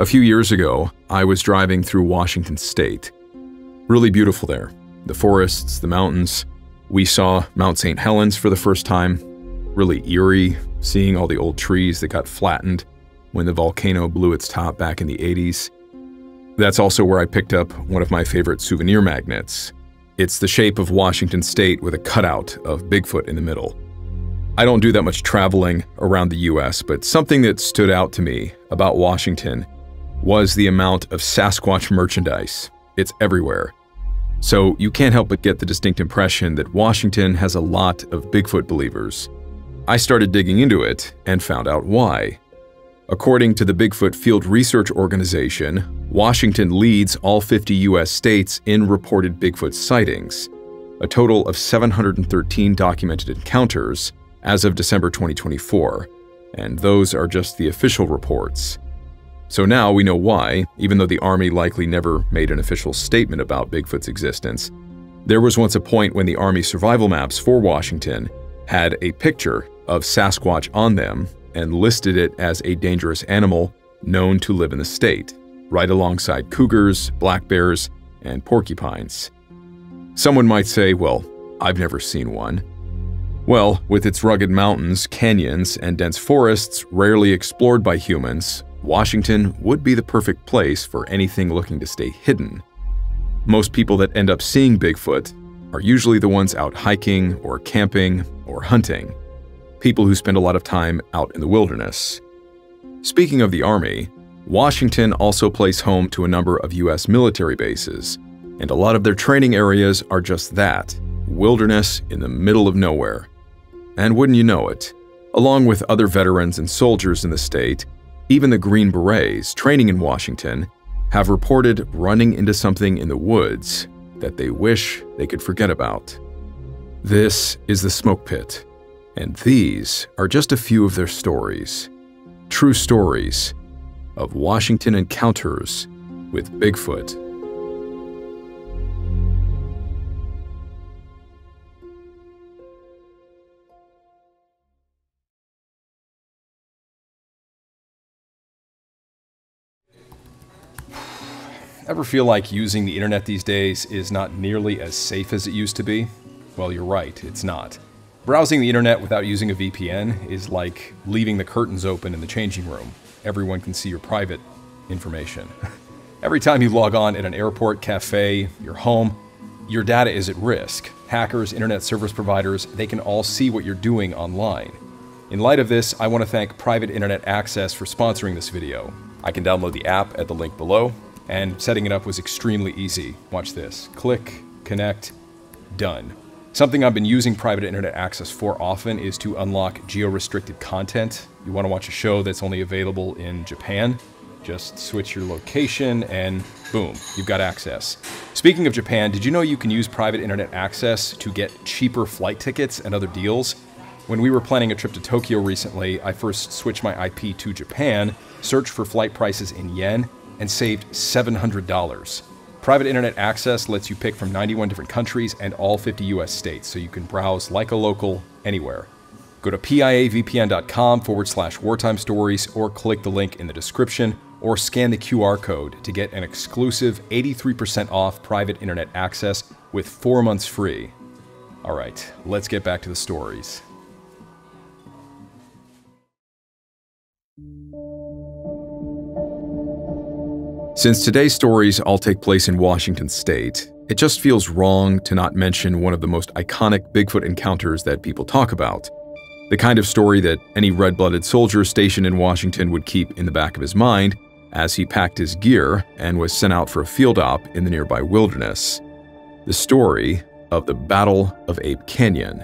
A few years ago, I was driving through Washington State. Really beautiful there. The forests, the mountains. We saw Mount St. Helens for the first time. Really eerie, seeing all the old trees that got flattened when the volcano blew its top back in the 80s. That's also where I picked up one of my favorite souvenir magnets. It's the shape of Washington State with a cutout of Bigfoot in the middle. I don't do that much traveling around the US, but something that stood out to me about Washington was the amount of Sasquatch merchandise. It's everywhere. So you can't help but get the distinct impression that Washington has a lot of Bigfoot believers. I started digging into it and found out why. According to the Bigfoot Field Research Organization, Washington leads all 50 US states in reported Bigfoot sightings, a total of 713 documented encounters as of December 2024, and those are just the official reports. So now we know why, even though the Army likely never made an official statement about Bigfoot's existence. There was once a point when the Army survival maps for Washington had a picture of Sasquatch on them and listed it as a dangerous animal known to live in the state, right alongside cougars, black bears, and porcupines. Someone might say, well, I've never seen one. Well, with its rugged mountains, canyons, and dense forests rarely explored by humans, Washington would be the perfect place for anything looking to stay hidden. Most people that end up seeing Bigfoot are usually the ones out hiking or camping or hunting, people who spend a lot of time out in the wilderness. Speaking of the Army, Washington also plays home to a number of US military bases, and a lot of their training areas are just that, wilderness in the middle of nowhere. And wouldn't you know it, along with other veterans and soldiers in the state, even the Green Berets training in Washington have reported running into something in the woods that they wish they could forget about. This is the Smoke Pit, and these are just a few of their stories. True stories of Washington encounters with Bigfoot. Ever feel like using the internet these days is not nearly as safe as it used to be? Well, you're right, it's not. Browsing the internet without using a VPN is like leaving the curtains open in the changing room. Everyone can see your private information. Every time you log on at an airport, cafe, your home, your data is at risk. Hackers, internet service providers, they can all see what you're doing online. In light of this, I want to thank Private Internet Access for sponsoring this video. I can download the app at the link below, and setting it up was extremely easy. Watch this. Click, connect, done. Something I've been using Private Internet Access for often is to unlock geo-restricted content. You want to watch a show that's only available in Japan, just switch your location and boom, you've got access. Speaking of Japan, did you know you can use Private Internet Access to get cheaper flight tickets and other deals? When we were planning a trip to Tokyo recently, I first switched my IP to Japan, searched for flight prices in yen, and saved $700. Private Internet Access lets you pick from 91 different countries and all 50 US states, so you can browse like a local anywhere. Go to piavpn.com/wartime stories or click the link in the description or scan the QR code to get an exclusive 83% off Private Internet Access with 4 months free. All right, let's get back to the stories. Since today's stories all take place in Washington State, it just feels wrong to not mention one of the most iconic Bigfoot encounters that people talk about. The kind of story that any red-blooded soldier stationed in Washington would keep in the back of his mind as he packed his gear and was sent out for a field op in the nearby wilderness. The story of the Battle of Ape Canyon.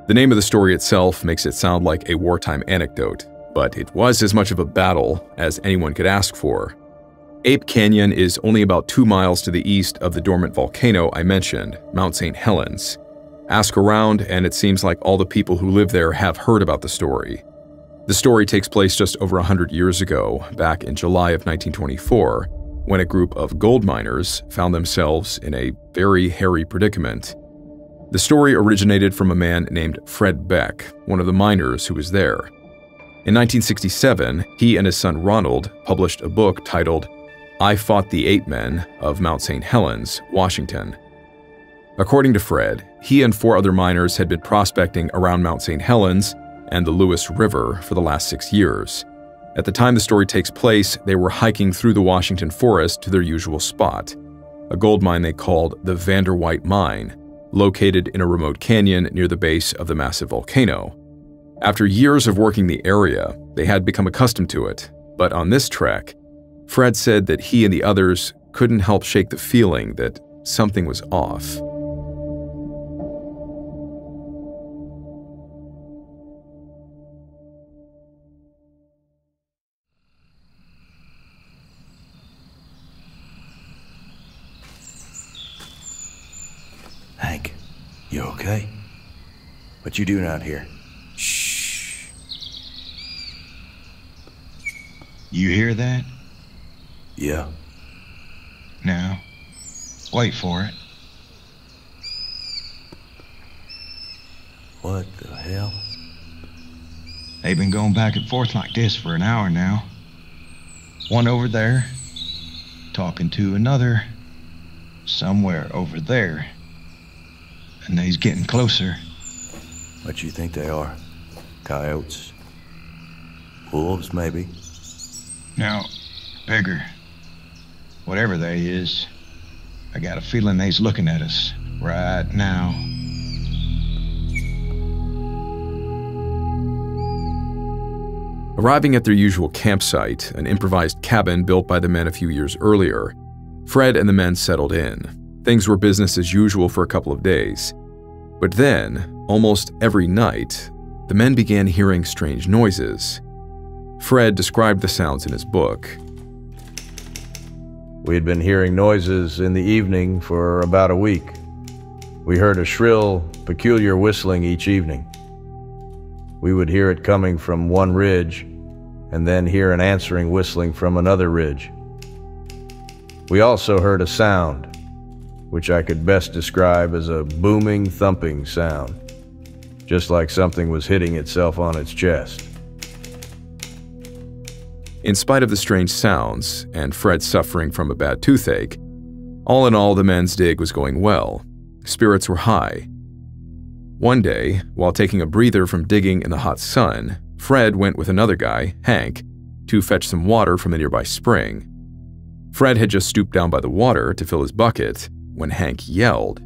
The name of the story itself makes it sound like a wartime anecdote, but it was as much of a battle as anyone could ask for. Ape Canyon is only about 2 miles to the east of the dormant volcano I mentioned, Mount St. Helens. Ask around, and it seems like all the people who live there have heard about the story. The story takes place just over 100 years ago, back in July of 1924, when a group of gold miners found themselves in a very hairy predicament. The story originated from a man named Fred Beck, one of the miners who was there. In 1967, he and his son Ronald published a book titled I Fought the Eight Men of Mount St. Helens, Washington. According to Fred, he and 4 other miners had been prospecting around Mount St. Helens and the Lewis River for the last 6 years. At the time the story takes place, they were hiking through the Washington forest to their usual spot, a gold mine they called the Vanderwhite Mine, located in a remote canyon near the base of the massive volcano. After years of working the area, they had become accustomed to it, but on this trek, Fred said that he and the others couldn't help shake the feeling that something was off. Hank, you okay? What you doing out here? Shh. You hear that? Yeah. Now, wait for it. What the hell? They've been going back and forth like this for an hour now. One over there, talking to another somewhere over there. And they's getting closer. What you think they are? Coyotes? Wolves, maybe? No, bigger. Whatever they is, I got a feeling they's looking at us right now. Arriving at their usual campsite, an improvised cabin built by the men a few years earlier, Fred and the men settled in. Things were business as usual for a couple of days. But then, almost every night, the men began hearing strange noises. Fred described the sounds in his book. We had been hearing noises in the evening for about a week. We heard a shrill, peculiar whistling each evening. We would hear it coming from one ridge, and then hear an answering whistling from another ridge. We also heard a sound, which I could best describe as a booming, thumping sound, just like something was hitting itself on its chest. In spite of the strange sounds and Fred suffering from a bad toothache, all in all, the men's dig was going well. Spirits were high. One day, while taking a breather from digging in the hot sun, Fred went with another guy, Hank, to fetch some water from a nearby spring. Fred had just stooped down by the water to fill his bucket when Hank yelled.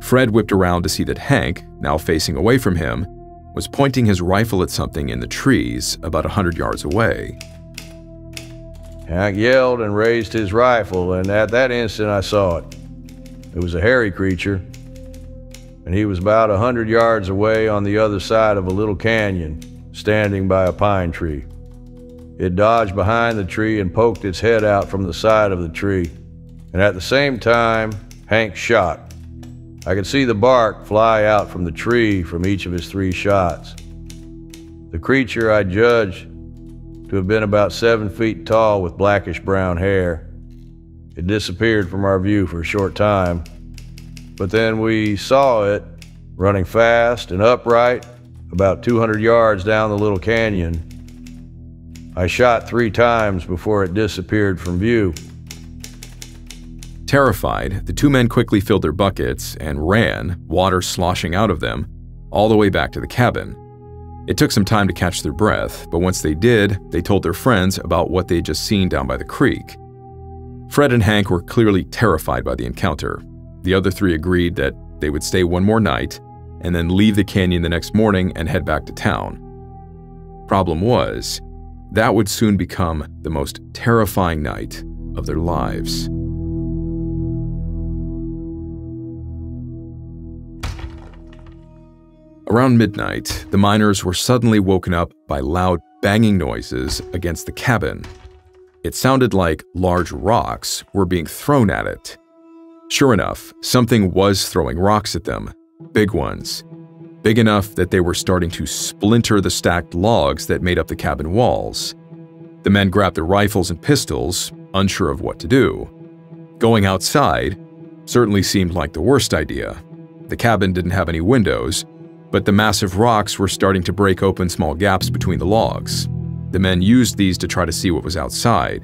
Fred whipped around to see that Hank, now facing away from him, was pointing his rifle at something in the trees about 100 yards away. Hank yelled and raised his rifle, and at that instant I saw it. It was a hairy creature, and he was about 100 yards away on the other side of a little canyon, standing by a pine tree. It dodged behind the tree and poked its head out from the side of the tree, and at the same time, Hank shot. I could see the bark fly out from the tree from each of his 3 shots. The creature I judged to have been about 7 feet tall with blackish brown hair. It disappeared from our view for a short time, but then we saw it running fast and upright about 200 yards down the little canyon. I shot 3 times before it disappeared from view. Terrified, the 2 men quickly filled their buckets and ran, water sloshing out of them, all the way back to the cabin. It took some time to catch their breath, but once they did, they told their friends about what they'd just seen down by the creek. Fred and Hank were clearly terrified by the encounter. The other 3 agreed that they would stay one more night and then leave the canyon the next morning and head back to town. Problem was, that would soon become the most terrifying night of their lives. Around midnight, the miners were suddenly woken up by loud banging noises against the cabin. It sounded like large rocks were being thrown at it. Sure enough, something was throwing rocks at them, big ones, big enough that they were starting to splinter the stacked logs that made up the cabin walls. The men grabbed their rifles and pistols, unsure of what to do. Going outside certainly seemed like the worst idea. The cabin didn't have any windows, but the massive rocks were starting to break open small gaps between the logs. The men used these to try to see what was outside.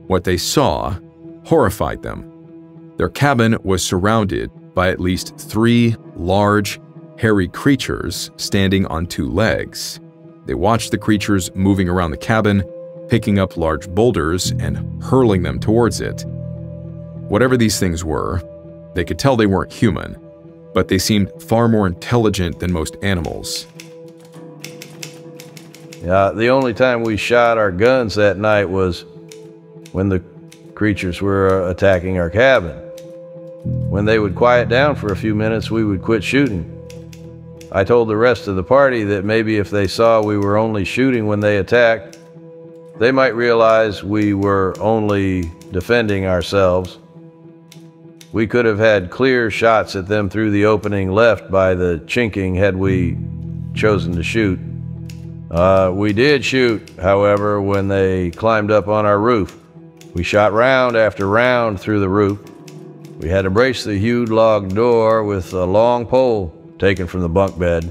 What they saw horrified them. Their cabin was surrounded by at least 3 large, hairy creatures standing on 2 legs. They watched the creatures moving around the cabin, picking up large boulders and hurling them towards it. Whatever these things were, they could tell they weren't human, but they seemed far more intelligent than most animals. The only time we shot our guns that night was when the creatures were attacking our cabin. When they would quiet down for a few minutes, we would quit shooting. I told the rest of the party that maybe if they saw we were only shooting when they attacked, they might realize we were only defending ourselves. We could have had clear shots at them through the opening left by the chinking had we chosen to shoot. We did shoot, however, when they climbed up on our roof. We shot round after round through the roof. We had to brace the hewed log door with a long pole taken from the bunk bed.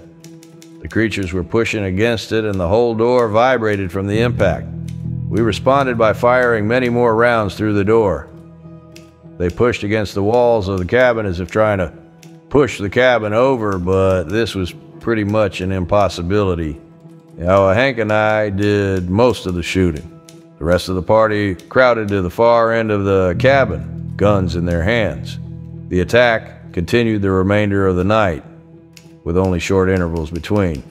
The creatures were pushing against it and the whole door vibrated from the impact. We responded by firing many more rounds through the door. They pushed against the walls of the cabin as if trying to push the cabin over, but this was pretty much an impossibility. Hank and I did most of the shooting. The rest of the party crowded to the far end of the cabin, guns in their hands. The attack continued the remainder of the night, with only short intervals between.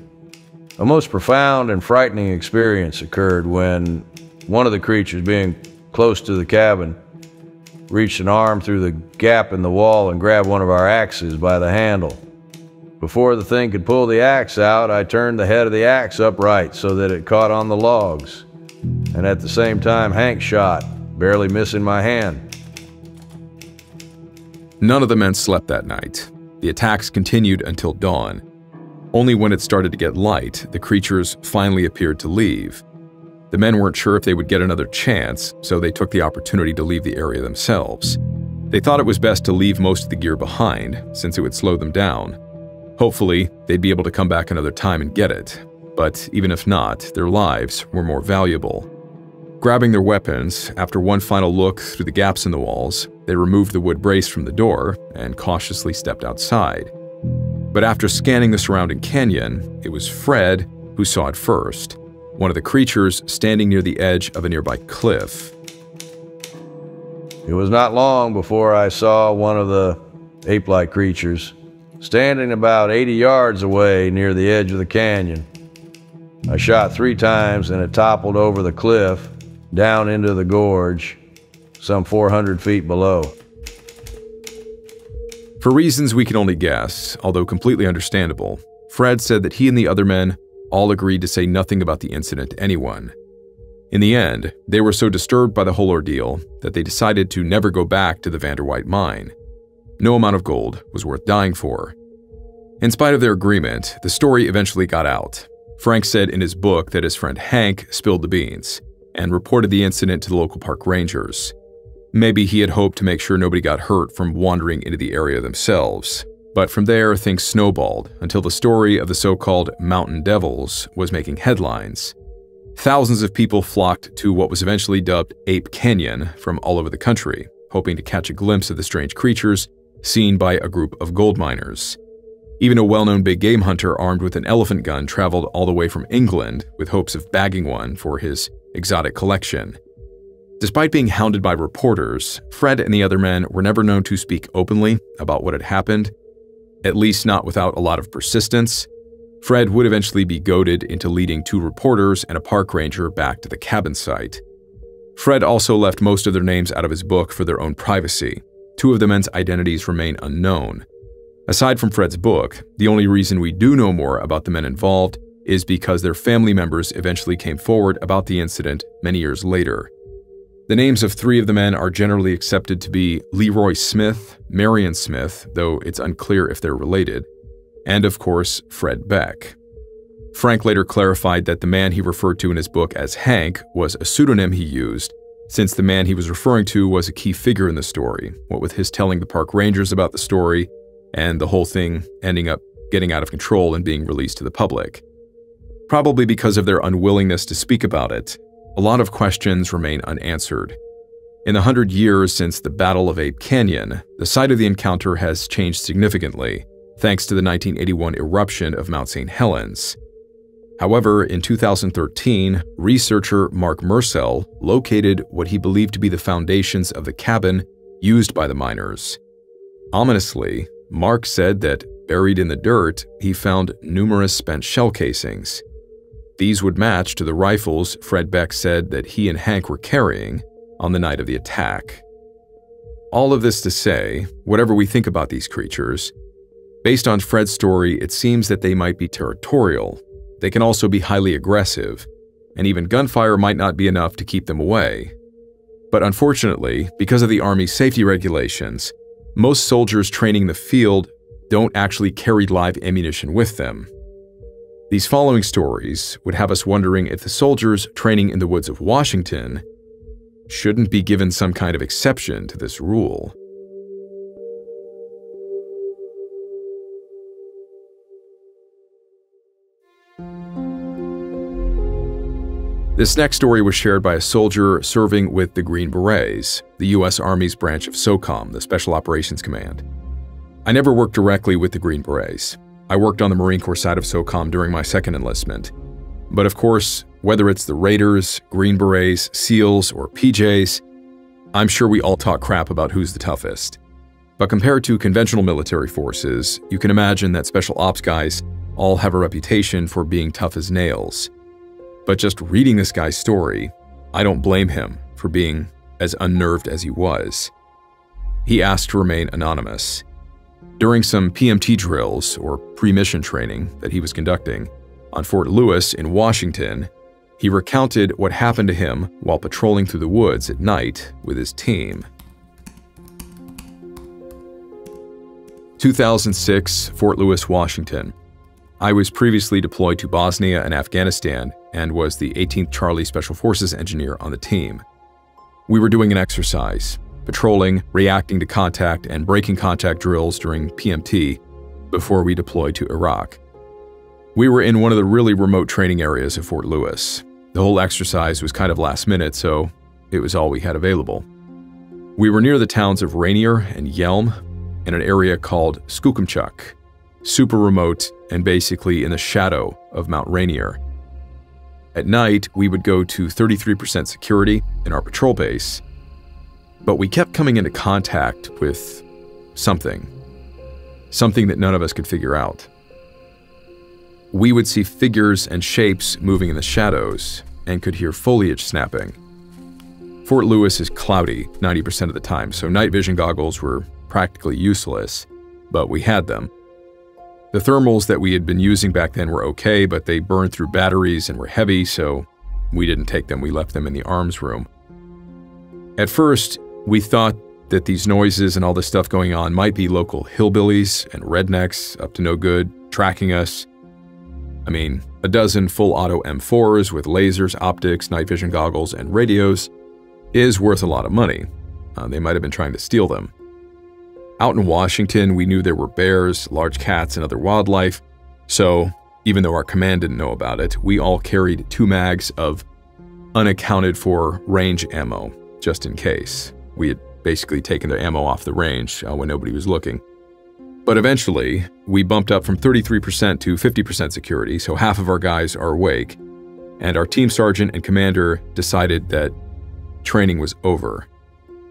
A most profound and frightening experience occurred when one of the creatures, being close to the cabin, reached an arm through the gap in the wall and grabbed one of our axes by the handle. Before the thing could pull the axe out, I turned the head of the axe upright so that it caught on the logs. And at the same time, Hank shot, barely missing my hand. None of the men slept that night. The attacks continued until dawn. Only when it started to get light, the creatures finally appeared to leave. The men weren't sure if they would get another chance, so they took the opportunity to leave the area themselves. They thought it was best to leave most of the gear behind, since it would slow them down. Hopefully, they'd be able to come back another time and get it. But even if not, their lives were more valuable. Grabbing their weapons, after one final look through the gaps in the walls, they removed the wood brace from the door and cautiously stepped outside. But after scanning the surrounding canyon, it was Fred who saw it first, one of the creatures standing near the edge of a nearby cliff. It was not long before I saw one of the ape-like creatures standing about 80 yards away near the edge of the canyon. I shot 3 times and it toppled over the cliff down into the gorge, some 400 feet below. For reasons we can only guess, although completely understandable, Fred said that he and the other men all agreed to say nothing about the incident to anyone. In the end, they were so disturbed by the whole ordeal that they decided to never go back to the Vanderwhite mine. No amount of gold was worth dying for. In spite of their agreement, the story eventually got out. Frank said in his book that his friend Hank spilled the beans and reported the incident to the local park rangers. Maybe he had hoped to make sure nobody got hurt from wandering into the area themselves. But from there, things snowballed until the story of the so-called Mountain Devils was making headlines. Thousands of people flocked to what was eventually dubbed Ape Canyon from all over the country, hoping to catch a glimpse of the strange creatures seen by a group of gold miners. Even a well-known big game hunter armed with an elephant gun traveled all the way from England with hopes of bagging one for his exotic collection. Despite being hounded by reporters, Fred and the other men were never known to speak openly about what had happened, at least not without a lot of persistence. Fred would eventually be goaded into leading 2 reporters and a park ranger back to the cabin site. Fred also left most of their names out of his book for their own privacy. 2 of the men's identities remain unknown. Aside from Fred's book, the only reason we do know more about the men involved is because their family members eventually came forward about the incident many years later. The names of 3 of the men are generally accepted to be Leroy Smith, Marion Smith, though it's unclear if they're related, and of course, Fred Beck. Frank later clarified that the man he referred to in his book as Hank was a pseudonym he used, since the man he was referring to was a key figure in the story, what with his telling the park rangers about the story, and the whole thing ending up getting out of control and being released to the public. Probably because of their unwillingness to speak about it, a lot of questions remain unanswered. In the 100 years since the Battle of Ape Canyon, the site of the encounter has changed significantly, thanks to the 1981 eruption of Mount St. Helens. However, in 2013, researcher Mark Mersell located what he believed to be the foundations of the cabin used by the miners. Ominously, Mark said that, buried in the dirt, he found numerous spent shell casings. These would match to the rifles Fred Beck said that he and Hank were carrying on the night of the attack. All of this to say, whatever we think about these creatures, based on Fred's story, it seems that they might be territorial. They can also be highly aggressive, and even gunfire might not be enough to keep them away. But unfortunately, because of the Army's safety regulations, most soldiers training in the field don't actually carry live ammunition with them. These following stories would have us wondering if the soldiers training in the woods of Washington shouldn't be given some kind of exception to this rule. This next story was shared by a soldier serving with the Green Berets, the U.S. Army's branch of SOCOM, the Special Operations Command. I never worked directly with the Green Berets. I worked on the Marine Corps side of SOCOM during my second enlistment. But of course, whether it's the Raiders, Green Berets, SEALs, or PJs, I'm sure we all talk crap about who's the toughest. But compared to conventional military forces, you can imagine that special ops guys all have a reputation for being tough as nails. But just reading this guy's story, I don't blame him for being as unnerved as he was. He asked to remain anonymous. During some PMT drills, or pre-mission training, that he was conducting on Fort Lewis in Washington, he recounted what happened to him while patrolling through the woods at night with his team. 2006, Fort Lewis, Washington. I was previously deployed to Bosnia and Afghanistan and was the 18th Charlie Special Forces engineer on the team. We were doing an exercise, patrolling, reacting to contact, and breaking contact drills during PMT before we deployed to Iraq. We were in one of the really remote training areas of Fort Lewis. The whole exercise was kind of last minute, so it was all we had available. We were near the towns of Rainier and Yelm in an area called Skookumchuck, super remote and basically in the shadow of Mount Rainier. At night, we would go to 33% security in our patrol base, but we kept coming into contact with something that none of us could figure out. We would see figures and shapes moving in the shadows and could hear foliage snapping. Fort Lewis is cloudy 90% of the time, so night vision goggles were practically useless, but we had them. The thermals that we had been using back then were okay, but they burned through batteries and were heavy, so we didn't take them. We left them in the arms room. At first, we thought that these noises and all this stuff going on might be local hillbillies and rednecks up to no good, tracking us. I mean, a dozen full-auto M4s with lasers, optics, night vision goggles, and radios is worth a lot of money. They might have been trying to steal them. Out in Washington, we knew there were bears, large cats, and other wildlife, so even though our command didn't know about it, we all carried 2 mags of unaccounted-for range ammo, just in case. We had basically taken the ammo off the range when nobody was looking. But eventually, we bumped up from 33% to 50% security, so half of our guys are awake, and our team sergeant and commander decided that training was over.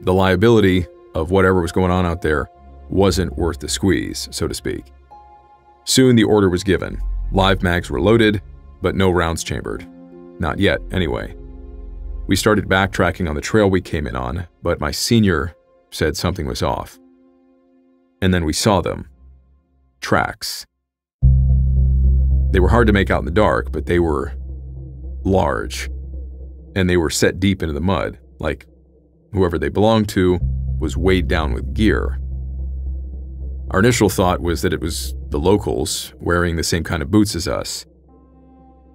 The liability of whatever was going on out there wasn't worth the squeeze, so to speak. Soon the order was given. Live mags were loaded, but no rounds chambered. Not yet, anyway. We started backtracking on the trail we came in on, but my senior said something was off. And then we saw them. Tracks. They were hard to make out in the dark, but they were large. And they were set deep into the mud, like whoever they belonged to was weighed down with gear. Our initial thought was that it was the locals wearing the same kind of boots as us.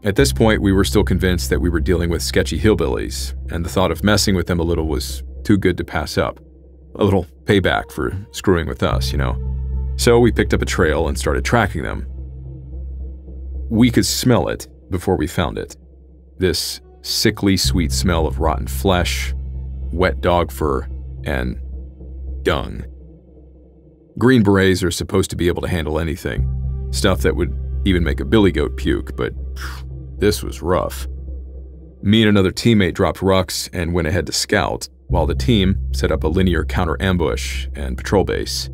At this point, we were still convinced that we were dealing with sketchy hillbillies, and the thought of messing with them a little was too good to pass up. A little payback for screwing with us, you know. So we picked up a trail and started tracking them, We could smell it before we found it. This sickly sweet smell of rotten flesh, wet dog fur, and dung. Green Berets are supposed to be able to handle anything, stuff that would even make a billy goat puke, but this was rough. Me and another teammate dropped rucks and went ahead to scout, while the team set up a linear counter-ambush and patrol base.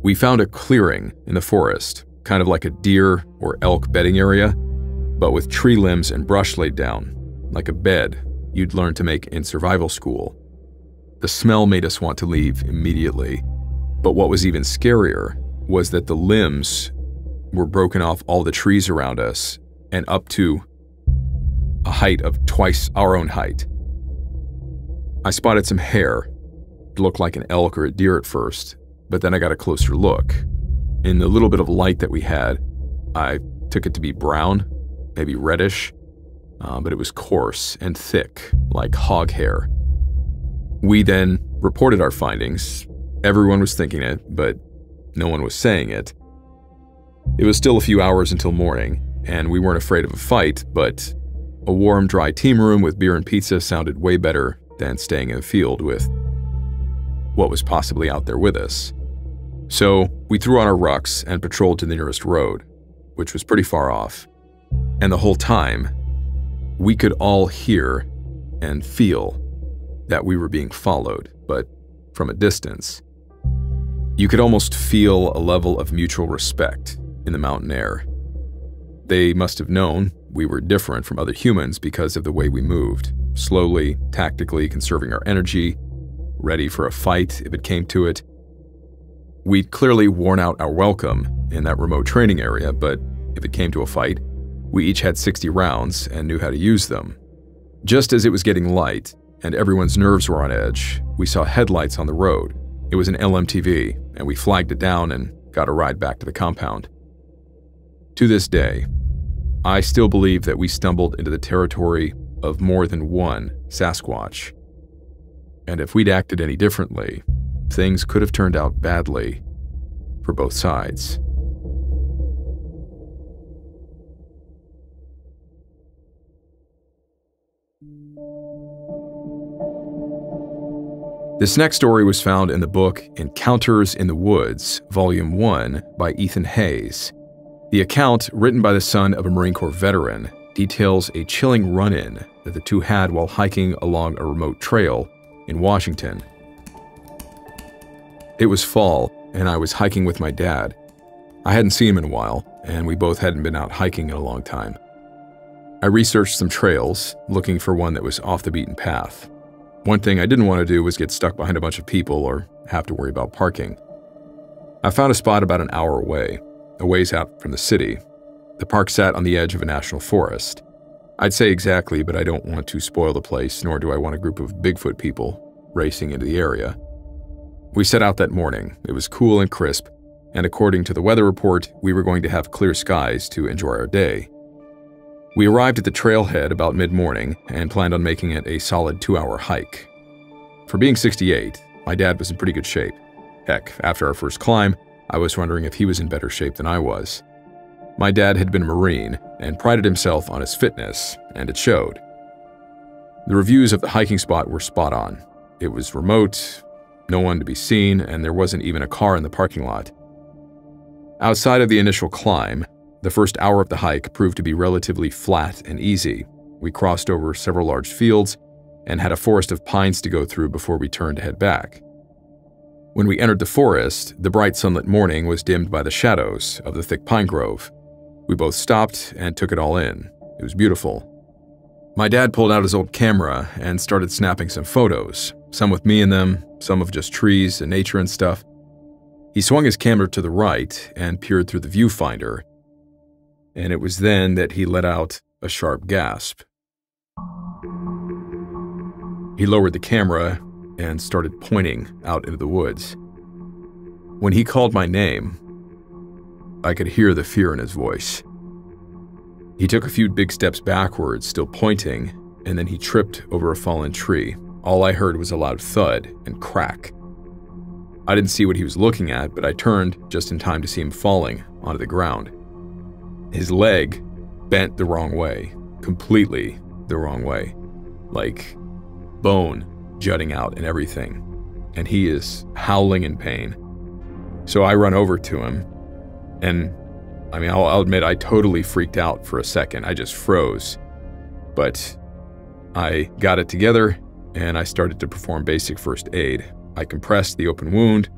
We found a clearing in the forest, kind of like a deer or elk bedding area, but with tree limbs and brush laid down, like a bed you'd learn to make in survival school. The smell made us want to leave immediately, but what was even scarier was that the limbs were broken off all the trees around us and up to a height of twice our own height. I spotted some hair. It looked like an elk or a deer at first, but then I got a closer look. In the little bit of light that we had, I took it to be brown, maybe reddish, but it was coarse and thick, like hog hair. We then reported our findings. Everyone was thinking it, but no one was saying it. It was still a few hours until morning, and we weren't afraid of a fight, but a warm, dry team room with beer and pizza sounded way better than staying in the field with what was possibly out there with us. So we threw on our rucks and patrolled to the nearest road, which was pretty far off. And the whole time, we could all hear and feel that we were being followed, but from a distance. You could almost feel a level of mutual respect in the mountain air. They must have known we were different from other humans because of the way we moved, slowly, tactically conserving our energy, ready for a fight if it came to it. We'd clearly worn out our welcome in that remote training area, but if it came to a fight, we each had 60 rounds and knew how to use them. Just as it was getting light and everyone's nerves were on edge, we saw headlights on the road. It was an LMTV, and we flagged it down and got a ride back to the compound. To this day, I still believe that we stumbled into the territory of more than one Sasquatch. And if we'd acted any differently, things could have turned out badly for both sides. This next story was found in the book Encounters in the Woods, Volume 1 by Ethan Hayes. The account, written by the son of a Marine Corps veteran, details a chilling run-in that the two had while hiking along a remote trail in Washington. It was fall, and I was hiking with my dad. I hadn't seen him in a while, and we both hadn't been out hiking in a long time. I researched some trails, looking for one that was off the beaten path. One thing I didn't want to do was get stuck behind a bunch of people or have to worry about parking. I found a spot about an hour away, a ways out from the city. The park sat on the edge of a national forest. I'd say exactly, but I don't want to spoil the place, nor do I want a group of Bigfoot people racing into the area. We set out that morning. It was cool and crisp, and according to the weather report, we were going to have clear skies to enjoy our day. We arrived at the trailhead about mid-morning and planned on making it a solid 2-hour hike. For being 68, my dad was in pretty good shape. Heck, after our first climb, I was wondering if he was in better shape than I was. My dad had been a Marine and prided himself on his fitness, and it showed. The reviews of the hiking spot were spot on. It was remote, no one to be seen, and there wasn't even a car in the parking lot. Outside of the initial climb, the first hour of the hike proved to be relatively flat and easy. We crossed over several large fields and had a forest of pines to go through before we turned to head back. When we entered the forest, the bright sunlit morning was dimmed by the shadows of the thick pine grove. We both stopped and took it all in. It was beautiful. My dad pulled out his old camera and started snapping some photos, some with me in them, some of just trees and nature and stuff. He swung his camera to the right and peered through the viewfinder, and it was then that he let out a sharp gasp. He lowered the camera and started pointing out into the woods. When he called my name, I could hear the fear in his voice. He took a few big steps backwards, still pointing, and then he tripped over a fallen tree. All I heard was a loud thud and crack. I didn't see what he was looking at, but I turned just in time to see him falling onto the ground. his leg bent the wrong way, completely the wrong way, like bone jutting out and everything, and he is howling in pain. So I run over to him, and I'll admit I totally freaked out for a second. I just froze, but I got it together and I started to perform basic first aid. I compressed the open wound.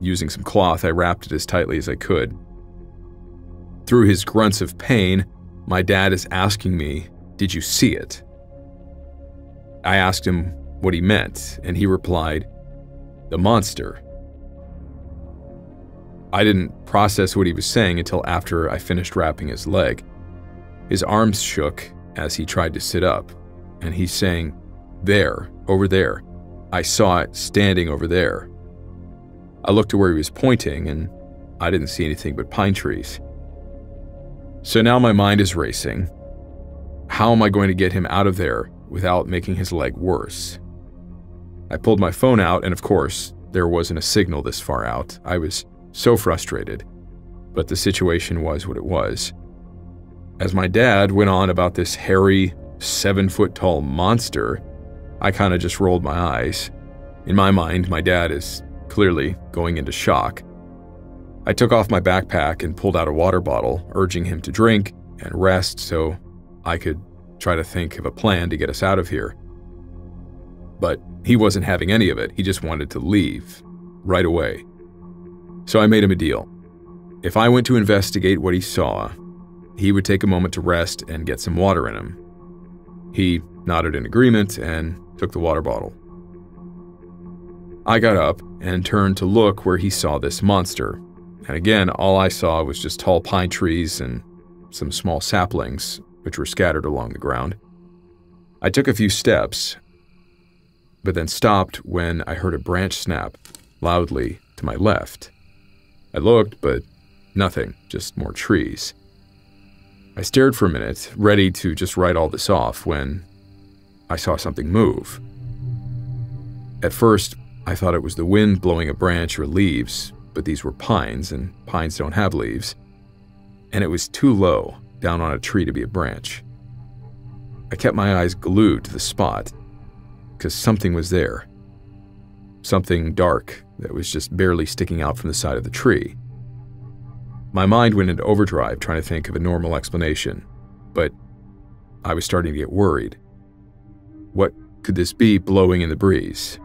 Using some cloth, I wrapped it as tightly as I could. Through his grunts of pain, my dad is asking me, "Did you see it?" I asked him what he meant, and he replied, "The monster." I didn't process what he was saying until after I finished wrapping his leg. His arms shook as he tried to sit up, and he's saying, "There, over there. I saw it standing over there." I looked to where he was pointing, and I didn't see anything but pine trees. So now my mind is racing. How am I going to get him out of there without making his leg worse? I pulled my phone out, and of course, there wasn't a signal this far out. I was so frustrated, but the situation was what it was. As my dad went on about this hairy, 7-foot-tall monster, I kind of just rolled my eyes. In my mind, my dad is clearly going into shock. I took off my backpack and pulled out a water bottle, urging him to drink and rest so I could try to think of a plan to get us out of here. But he wasn't having any of it. He just wanted to leave right away. So I made him a deal. If I went to investigate what he saw, he would take a moment to rest and get some water in him. He nodded in agreement and took the water bottle. I got up and turned to look where he saw this monster. And again, all I saw was just tall pine trees and some small saplings, which were scattered along the ground. I took a few steps, but then stopped when I heard a branch snap loudly to my left. I looked, but nothing, just more trees. I stared for a minute, ready to just write all this off, when I saw something move. At first, I thought it was the wind blowing a branch or leaves, but these were pines, and pines don't have leaves. And it was too low, down on a tree, to be a branch. I kept my eyes glued to the spot, because something was there. Something dark that was just barely sticking out from the side of the tree. My mind went into overdrive trying to think of a normal explanation, but I was starting to get worried. What could this be blowing in the breeze?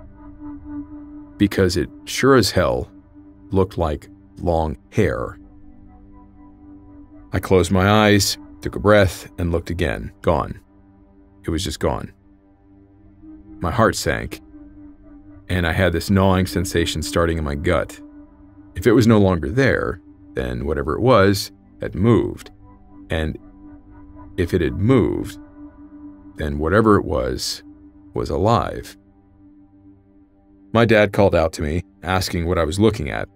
Because it sure as hell looked like long hair. I closed my eyes, took a breath, and looked again. Gone. It was just gone. My heart sank, and I had this gnawing sensation starting in my gut. If it was no longer there, then whatever it was had moved. And if it had moved, then whatever it was alive. My dad called out to me, asking what I was looking at.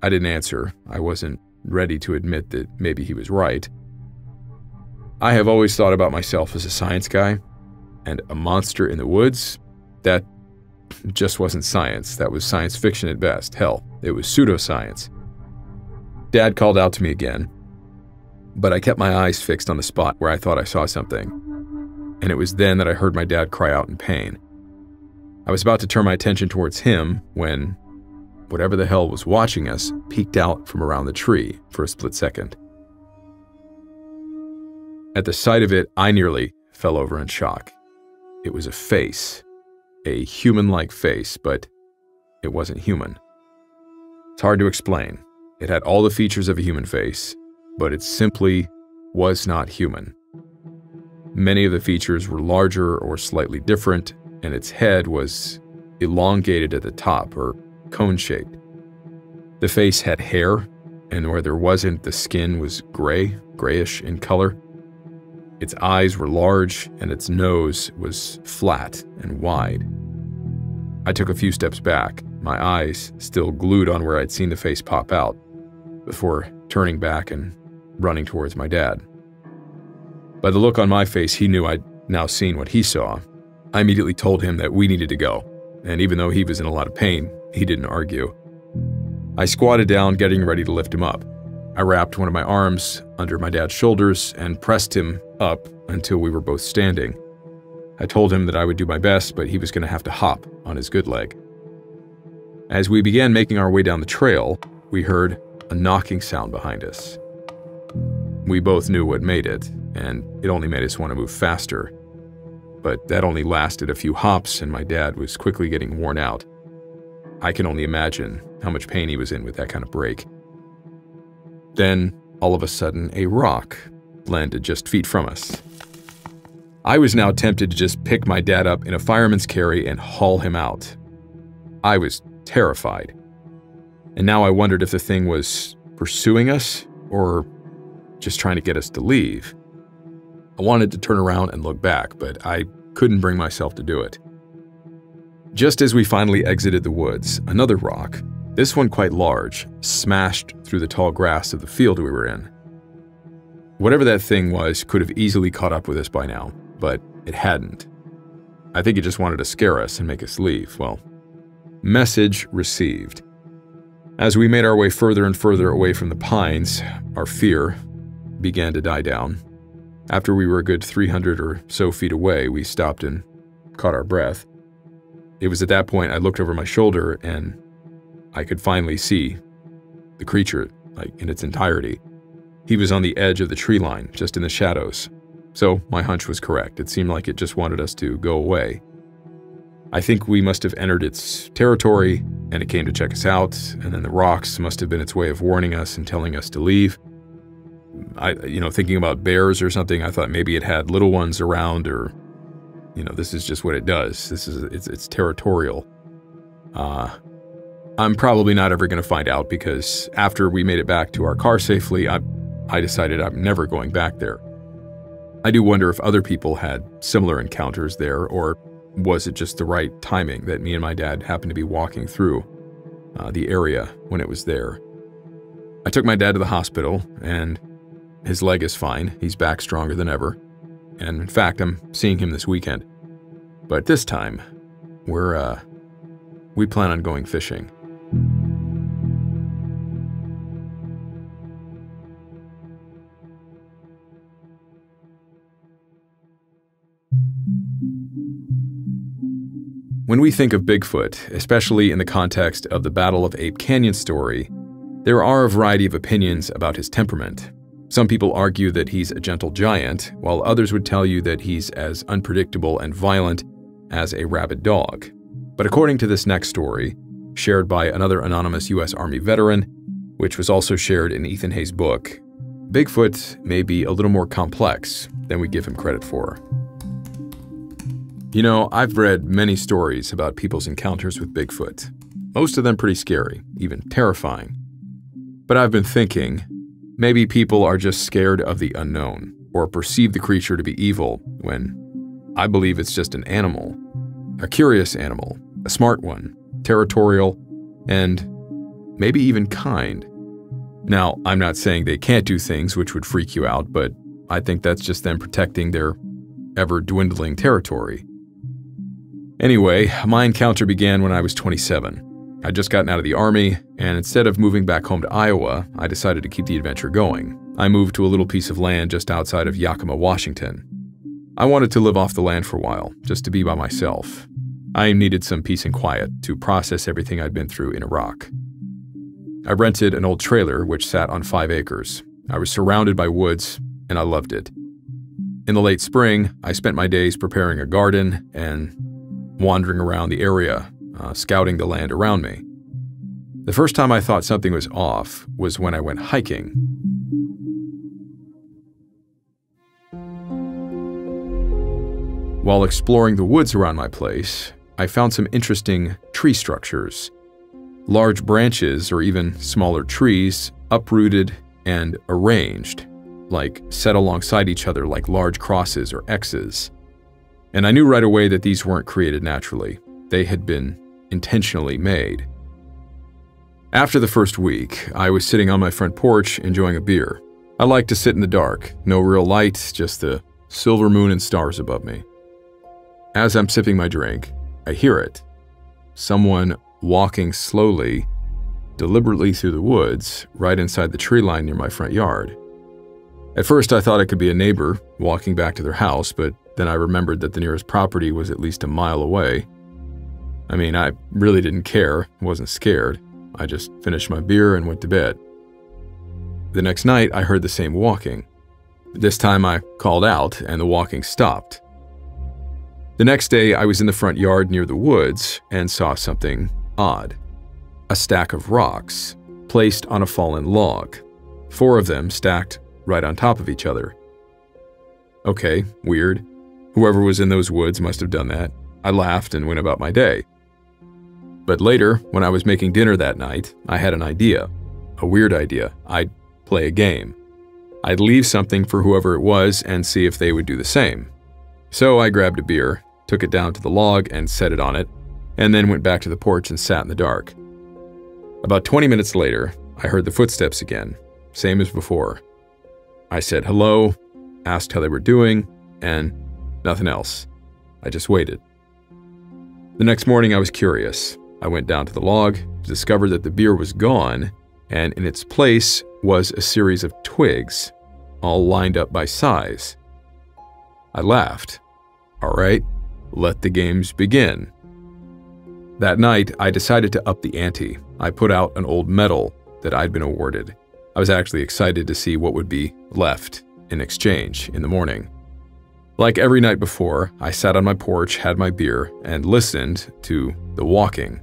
I didn't answer. I wasn't ready to admit that maybe he was right. I have always thought about myself as a science guy, and a monster in the woods, that just wasn't science. That was science fiction at best. Hell, it was pseudoscience. Dad called out to me again, but I kept my eyes fixed on the spot where I thought I saw something, and it was then that I heard my dad cry out in pain. I was about to turn my attention towards him when whatever the hell was watching us peeked out from around the tree for a split second. At the sight of it, I nearly fell over in shock. It was a face, a human-like face, but it wasn't human. It's hard to explain. It had all the features of a human face, but it simply was not human. Many of the features were larger or slightly different, and its head was elongated at the top or cone-shaped. The face had hair, and where there wasn't, the skin was grayish in color. Its eyes were large, and its nose was flat and wide. I took a few steps back, my eyes still glued on where I'd seen the face pop out, before turning back and running towards my dad. By the look on my face, he knew I'd now seen what he saw. I immediately told him that we needed to go, and even though he was in a lot of pain, he didn't argue. I squatted down, getting ready to lift him up. I wrapped one of my arms under my dad's shoulders and pressed him up until we were both standing. I told him that I would do my best, but he was going to have to hop on his good leg. As we began making our way down the trail, we heard a knocking sound behind us. We both knew what made it, and it only made us want to move faster. But that only lasted a few hops, and my dad was quickly getting worn out. I can only imagine how much pain he was in with that kind of break. Then, all of a sudden, a rock landed just feet from us. I was now tempted to just pick my dad up in a fireman's carry and haul him out. I was terrified. And now I wondered if the thing was pursuing us or just trying to get us to leave. I wanted to turn around and look back, but I couldn't bring myself to do it. Just as we finally exited the woods, another rock, this one quite large, smashed through the tall grass of the field we were in. Whatever that thing was could have easily caught up with us by now, but it hadn't. I think it just wanted to scare us and make us leave. Well, message received. As we made our way further and further away from the pines, our fear began to die down. After we were a good 300 or so feet away, we stopped and caught our breath. It was at that point I looked over my shoulder and I could finally see the creature, in its entirety. He was on the edge of the tree line, just in the shadows. So my hunch was correct. It seemed like it just wanted us to go away. I think we must have entered its territory and it came to check us out, and then the rocks must have been its way of warning us and telling us to leave. Thinking about bears or something, I thought maybe it had little ones around, or, this is just what it does. It's territorial. I'm probably not ever going to find out, because after we made it back to our car safely, I decided I'm never going back there. I do wonder if other people had similar encounters there, or was it just the right timing that me and my dad happened to be walking through the area when it was there. I took my dad to the hospital, and his leg is fine. He's back stronger than ever. And in fact, I'm seeing him this weekend. But this time, we plan on going fishing. When we think of Bigfoot, especially in the context of the Battle of Ape Canyon story, there are a variety of opinions about his temperament. Some people argue that he's a gentle giant, while others would tell you that he's as unpredictable and violent as a rabid dog. But according to this next story, shared by another anonymous U.S. Army veteran, which was also shared in Ethan Hayes' book, Bigfoot may be a little more complex than we give him credit for. I've read many stories about people's encounters with Bigfoot, most of them pretty scary, even terrifying. But I've been thinking, maybe people are just scared of the unknown, or perceive the creature to be evil, when I believe it's just an animal. A curious animal, a smart one, territorial, and maybe even kind. Now, I'm not saying they can't do things which would freak you out, but I think that's just them protecting their ever-dwindling territory. Anyway, my encounter began when I was 27. I'd just gotten out of the Army, and instead of moving back home to Iowa, I decided to keep the adventure going. I moved to a little piece of land just outside of Yakima, Washington. I wanted to live off the land for a while, just to be by myself. I needed some peace and quiet to process everything I'd been through in Iraq. I rented an old trailer which sat on 5 acres. I was surrounded by woods, and I loved it. In the late spring, I spent my days preparing a garden and wandering around the area, scouting the land around me. The first time I thought something was off was when I went hiking. While exploring the woods around my place, I found some interesting tree structures. Large branches or even smaller trees uprooted and arranged, set alongside each other like large crosses or X's. And I knew right away that these weren't created naturally. They had been intentionally made. After the first week, I was sitting on my front porch enjoying a beer. I like to sit in the dark, no real light, just the silver moon and stars above me. As I'm sipping my drink, I hear it. Someone walking slowly deliberately through the woods, right inside the tree line near my front yard. At first, I thought it could be a neighbor walking back to their house, but then I remembered that the nearest property was at least a mile away. I mean, I really didn't care, wasn't scared. I just finished my beer and went to bed. The next night, I heard the same walking. This time I called out and the walking stopped. The next day, I was in the front yard near the woods and saw something odd. A stack of rocks placed on a fallen log, 4 of them stacked right on top of each other. Okay, weird. Whoever was in those woods must have done that. I laughed and went about my day. But later, when I was making dinner that night, I had an idea. A weird idea. I'd play a game. I'd leave something for whoever it was and see if they would do the same. So I grabbed a beer, took it down to the log and set it on it, and then went back to the porch and sat in the dark. About 20 minutes later, I heard the footsteps again, same as before. I said hello, asked how they were doing, and nothing else. I just waited. The next morning I was curious. I went down to the log to discover that the beer was gone, and in its place was a series of twigs, all lined up by size. I laughed. All right, let the games begin. That night, I decided to up the ante. I put out an old medal that I'd been awarded. I was actually excited to see what would be left in exchange in the morning. Like every night before, I sat on my porch, had my beer, and listened to the walking.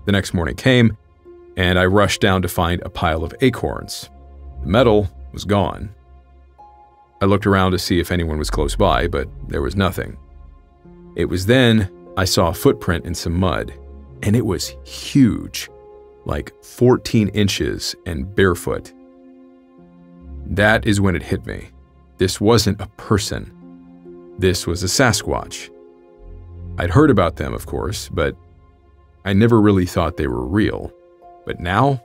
The next morning came, and I rushed down to find a pile of acorns. The medal was gone. I looked around to see if anyone was close by, but there was nothing. It was then I saw a footprint in some mud, and it was huge, like 14 inches and barefoot. That is when it hit me. This wasn't a person. This was a Sasquatch. I'd heard about them, of course, but I never really thought they were real. But now,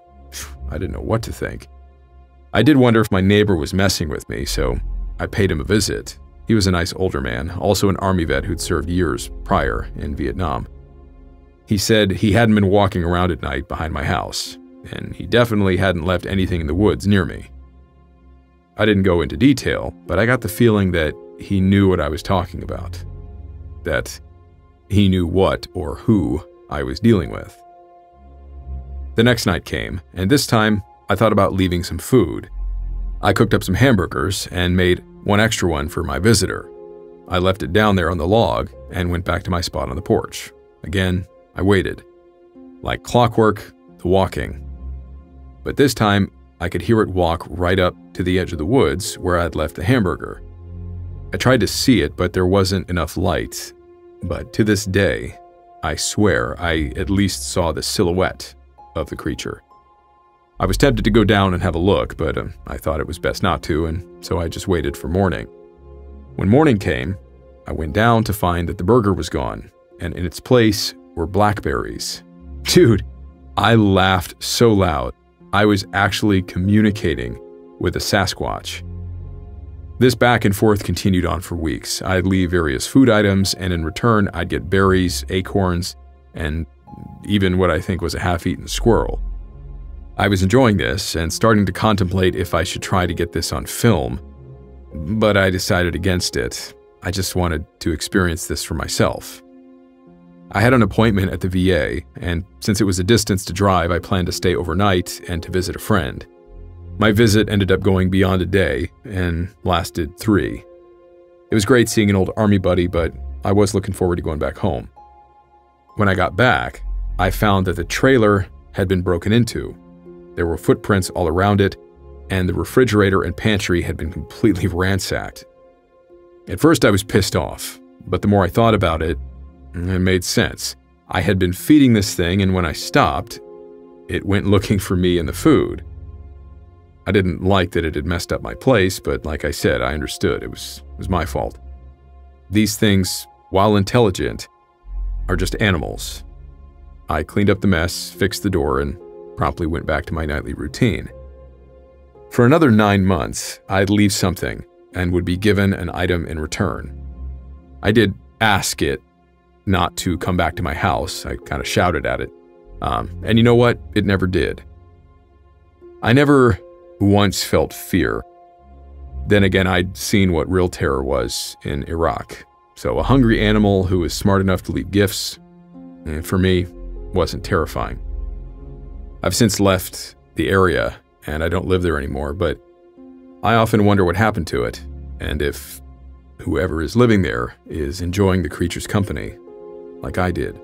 I didn't know what to think. I did wonder if my neighbor was messing with me, so I paid him a visit. He was a nice older man, also an army vet who'd served years prior in Vietnam. He said he hadn't been walking around at night behind my house, and he definitely hadn't left anything in the woods near me. I didn't go into detail, but I got the feeling that he knew what I was talking about. That he knew what or who I was dealing with. The next night came, and this time I thought about leaving some food. I cooked up some hamburgers and made one extra one for my visitor. I left it down there on the log and went back to my spot on the porch. Again, I waited. Like clockwork, the walking. But this time, I could hear it walk right up to the edge of the woods where I'd left the hamburger. I tried to see it, but there wasn't enough light. But to this day, I swear I at least saw the silhouette of the creature. I was tempted to go down and have a look, but I thought it was best not to, and so I just waited for morning. When morning came, I went down to find that the burger was gone, and in its place were blackberries. Dude, I laughed so loud. I was actually communicating with a Sasquatch. This back and forth continued on for weeks. I'd leave various food items, and in return, I'd get berries, acorns, and even what I think was a half-eaten squirrel. I was enjoying this and starting to contemplate if I should try to get this on film, but I decided against it. I just wanted to experience this for myself. I had an appointment at the VA, and since it was a distance to drive, I planned to stay overnight and to visit a friend. My visit ended up going beyond a day and lasted 3. It was great seeing an old army buddy, but I was looking forward to going back home. When I got back, I found that the trailer had been broken into. There were footprints all around it, and the refrigerator and pantry had been completely ransacked. At first I was pissed off, but the more I thought about it, it made sense. I had been feeding this thing, and when I stopped, it went looking for me and the food. I didn't like that it had messed up my place, but like I said, I understood. It was my fault. These things, while intelligent, are just animals. I cleaned up the mess, fixed the door, and promptly went back to my nightly routine. For another 9 months, I'd leave something and would be given an item in return. I did ask it not to come back to my house. I kind of shouted at it. And you know what? It never did. I never once felt fear. Then again, I'd seen what real terror was in Iraq. So a hungry animal who was smart enough to leave gifts, for me, wasn't terrifying. I've since left the area, and I don't live there anymore, but I often wonder what happened to it, and if whoever is living there is enjoying the creature's company, like I did.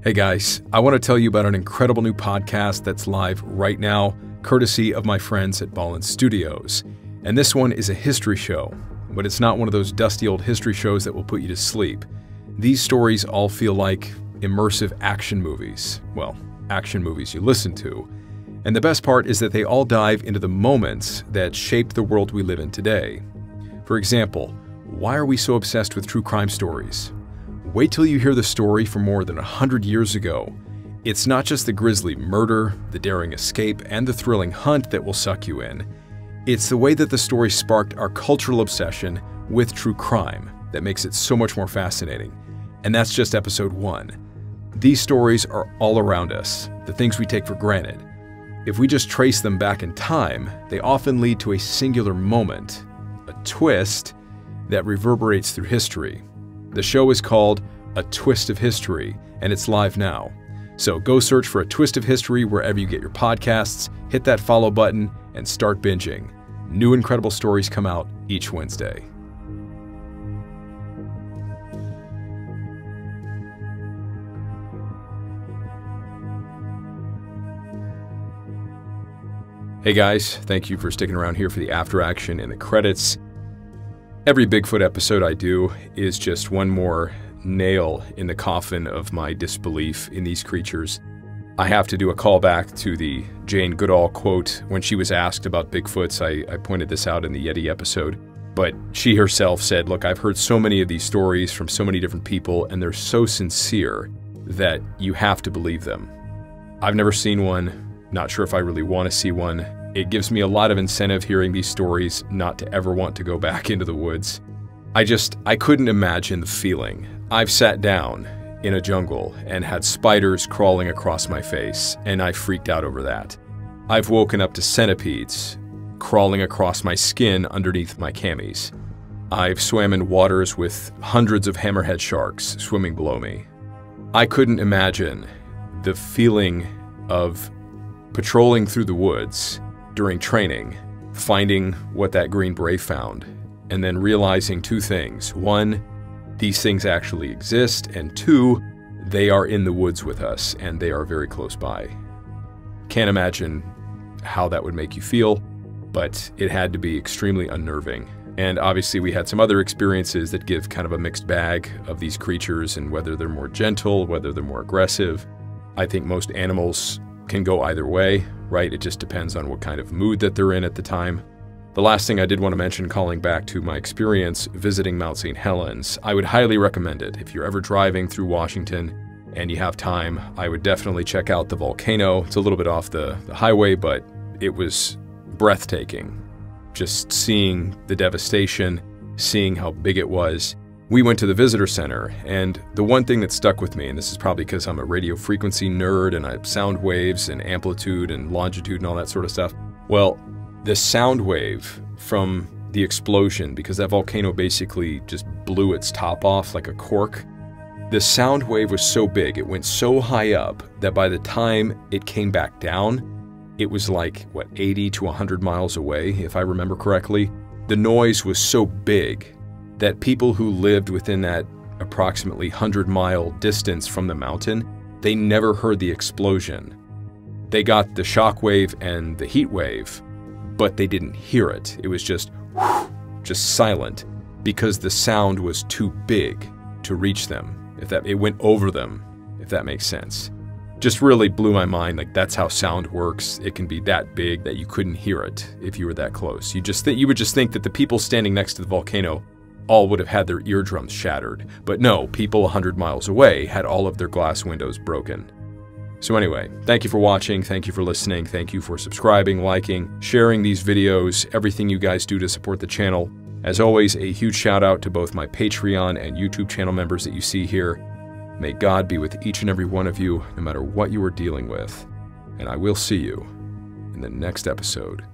Hey guys, I want to tell you about an incredible new podcast that's live right now, courtesy of my friends at Ballin Studios. And this one is a history show, but it's not one of those dusty old history shows that will put you to sleep. These stories all feel like immersive action movies. Well, action movies you listen to. And the best part is that they all dive into the moments that shaped the world we live in today. For example, why are we so obsessed with true crime stories? Wait till you hear the story from more than 100 years ago. It's not just the grisly murder, the daring escape, and the thrilling hunt that will suck you in. It's the way that the story sparked our cultural obsession with true crime that makes it so much more fascinating. And that's just episode 1. These stories are all around us, the things we take for granted. If we just trace them back in time, they often lead to a singular moment, a twist that reverberates through history. The show is called A Twist of History, and it's live now. So go search for A Twist of History wherever you get your podcasts, hit that follow button, and start binging. New incredible stories come out each Wednesday. Hey guys, thank you for sticking around here for the after action and the credits. Every Bigfoot episode I do is just one more nail in the coffin of my disbelief in these creatures. I have to do a callback to the Jane Goodall quote. When she was asked about Bigfoots, I pointed this out in the Yeti episode. But she herself said, look, I've heard so many of these stories from so many different people, and they're so sincere that you have to believe them. I've never seen one, not sure if I really want to see one. It gives me a lot of incentive hearing these stories not to ever want to go back into the woods. I couldn't imagine the feeling. I've sat down in a jungle and had spiders crawling across my face, and I freaked out over that. I've woken up to centipedes crawling across my skin underneath my camis. I've swam in waters with hundreds of hammerhead sharks swimming below me. I couldn't imagine the feeling of patrolling through the woods during training, finding what that Green Beret found, and then realizing two things. One, these things actually exist, and two, they are in the woods with us, and they are very close by. Can't imagine how that would make you feel, but it had to be extremely unnerving. And obviously we had some other experiences that give kind of a mixed bag of these creatures and whether they're more gentle, whether they're more aggressive. I think most animals can go either way, right? It just depends on what kind of mood that they're in at the time. The last thing I did want to mention, calling back to my experience visiting Mount St. Helens, I would highly recommend it. If you're ever driving through Washington and you have time, I would definitely check out the volcano. It's a little bit off the highway, but it was breathtaking. Just seeing the devastation, seeing how big it was. We went to the visitor center, and the one thing that stuck with me, and this is probably because I'm a radio frequency nerd and I have sound waves and amplitude and longitude and all that sort of stuff. Well, the sound wave from the explosion, because that volcano basically just blew its top off like a cork, the sound wave was so big, it went so high up that by the time it came back down, it was like, 80 to 100 miles away, if I remember correctly. The noise was so big that people who lived within that approximately 100-mile distance from the mountain, they never heard the explosion. They got the shock wave and the heat wave, but they didn't hear it. It was just silent because the sound was too big to reach them. It went over them, if that makes sense. Just really blew my mind. Like, that's how sound works. It can be that big that you couldn't hear it if you were that close. You would just think that the people standing next to the volcano all would have had their eardrums shattered. But no, people 100 miles away had all of their glass windows broken. So anyway, thank you for watching, thank you for listening, thank you for subscribing, liking, sharing these videos, everything you guys do to support the channel. As always, a huge shout out to both my Patreon and YouTube channel members that you see here. May God be with each and every one of you, no matter what you are dealing with. And I will see you in the next episode.